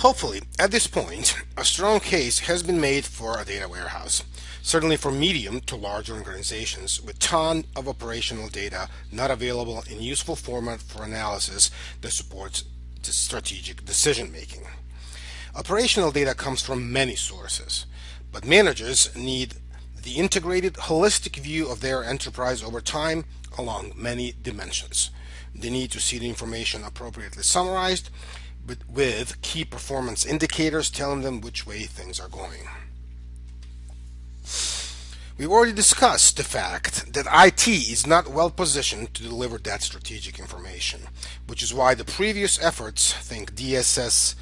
Hopefully, at this point, a strong case has been made for a data warehouse, certainly for medium to large organizations with ton of operational data not available in useful format for analysis that supports the strategic decision making. Operational data comes from many sources, but managers need the integrated, holistic view of their enterprise over time along many dimensions. They need to see the information appropriately summarized with key performance indicators telling them which way things are going. We've already discussed the fact that IT is not well positioned to deliver that strategic information, which is why the previous efforts, think DSS,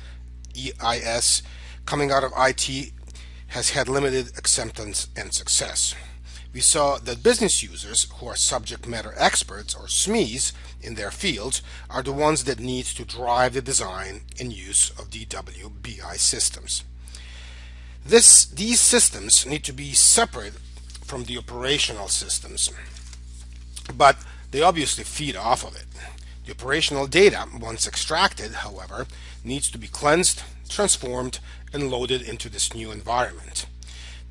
EIS, coming out of IT has had limited acceptance and success. We saw that business users who are subject matter experts or SMEs in their fields are the ones that need to drive the design and use of DWBI systems. These systems need to be separate from the operational systems, but they obviously feed off of it. The operational data, once extracted, however, needs to be cleansed, transformed, and loaded into this new environment.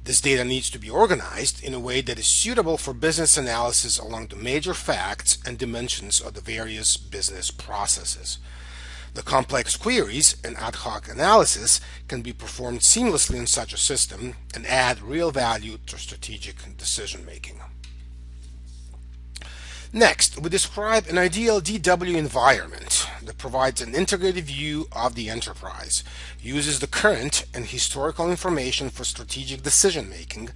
This data needs to be organized in a way that is suitable for business analysis along the major facts and dimensions of the various business processes. The complex queries and ad hoc analysis can be performed seamlessly in such a system and add real value to strategic decision making. Next, we describe an ideal DW environment that provides an integrated view of the enterprise, uses the current and historical information for strategic decision making,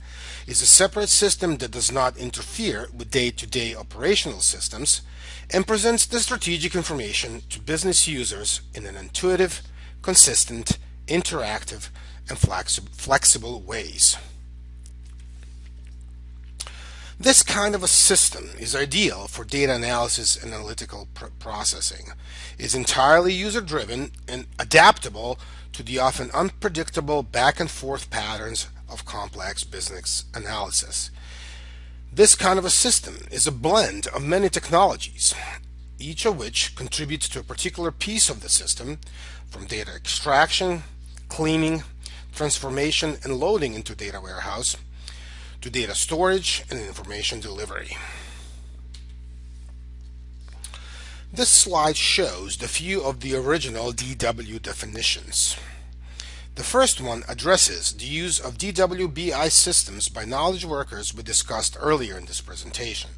is a separate system that does not interfere with day-to-day operational systems, and presents the strategic information to business users in an intuitive, consistent, interactive, and flexible ways. This kind of a system is ideal for data analysis and analytical processing. It is entirely user-driven and adaptable to the often unpredictable back-and-forth patterns of complex business analysis. This kind of a system is a blend of many technologies, each of which contributes to a particular piece of the system, from data extraction, cleaning, transformation, and loading into data warehouse, to data storage and information delivery. This slide shows the few of the original DW definitions. The first one addresses the use of DWBI systems by knowledge workers we discussed earlier in this presentation.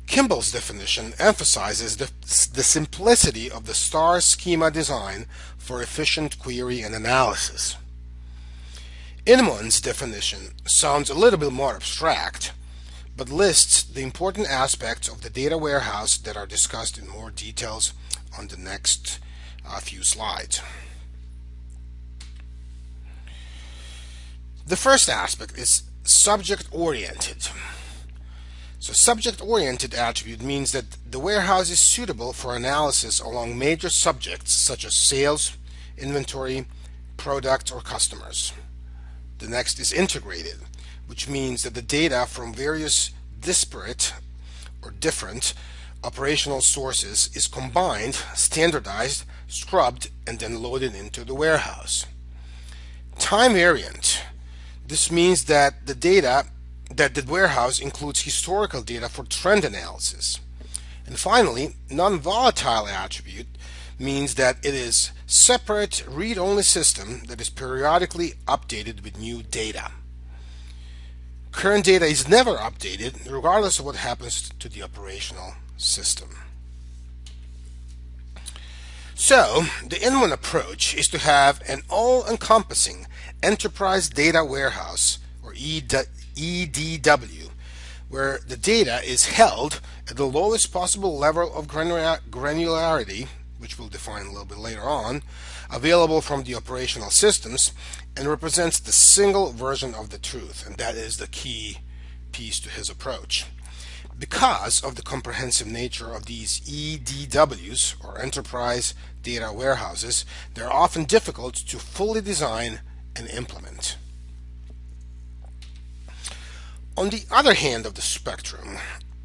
Kimball's definition emphasizes the simplicity of the star schema design for efficient query and analysis. Inman's definition sounds a little bit more abstract, but lists the important aspects of the data warehouse that are discussed in more details on the next few slides. The first aspect is subject-oriented. So subject-oriented attribute means that the warehouse is suitable for analysis along major subjects such as sales, inventory, product, or customers. The next is integrated, which means that the data from various disparate or different operational sources is combined, standardized, scrubbed, and then loaded into the warehouse. Time variant. This means that the warehouse includes historical data for trend analysis. And finally, non-volatile attribute means that it is separate read-only system that is periodically updated with new data. Current data is never updated regardless of what happens to the operational system. So, the Inman approach is to have an all-encompassing enterprise data warehouse, or EDW, where the data is held at the lowest possible level of granularity, which we'll define a little bit later on, available from the operational systems, and represents the single version of the truth, and that is the key piece to his approach. Because of the comprehensive nature of these EDWs, or enterprise data warehouses, they're often difficult to fully design and implement. On the other hand of the spectrum,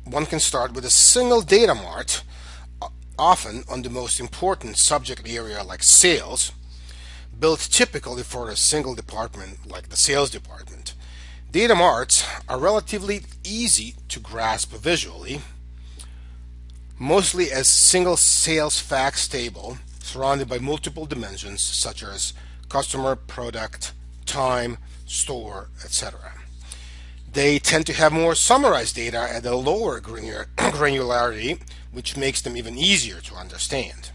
one can start with a single data mart, often on the most important subject area like sales, built typically for a single department like the sales department. Data marts are relatively easy to grasp visually, mostly as single sales facts table surrounded by multiple dimensions such as customer, product, time, store, etc. They tend to have more summarized data at a lower granularity, which makes them even easier to understand.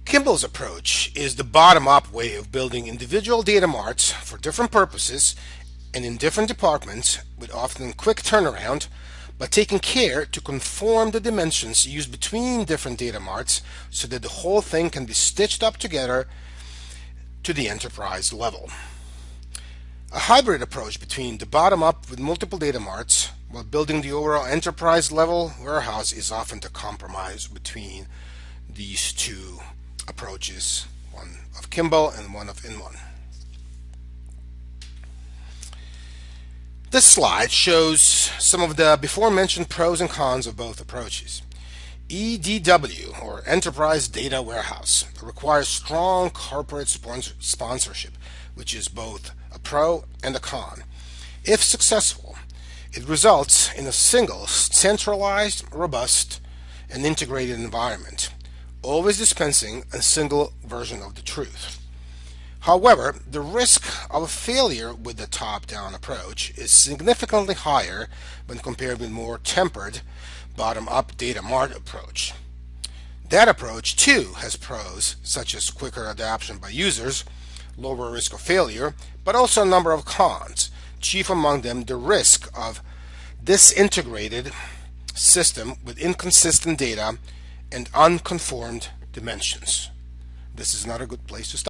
Kimball's approach is the bottom-up way of building individual data marts for different purposes and in different departments with often quick turnaround, but taking care to conform the dimensions used between different data marts so that the whole thing can be stitched up together to the enterprise level. A hybrid approach between the bottom-up with multiple data marts while building the overall enterprise level warehouse is often the compromise between these two approaches, one of Kimball and one of Inman. This slide shows some of the before mentioned pros and cons of both approaches. EDW, or Enterprise Data Warehouse, requires strong corporate sponsorship, which is both a pro and a con. If successful, it results in a single, centralized, robust, and integrated environment, always dispensing a single version of the truth. However, the risk of failure with the top-down approach is significantly higher when compared with more tempered bottom-up data mart approach. That approach too has pros such as quicker adoption by users, lower risk of failure, but also a number of cons, chief among them the risk of disintegrated system with inconsistent data and unconformed dimensions. This is not a good place to stop.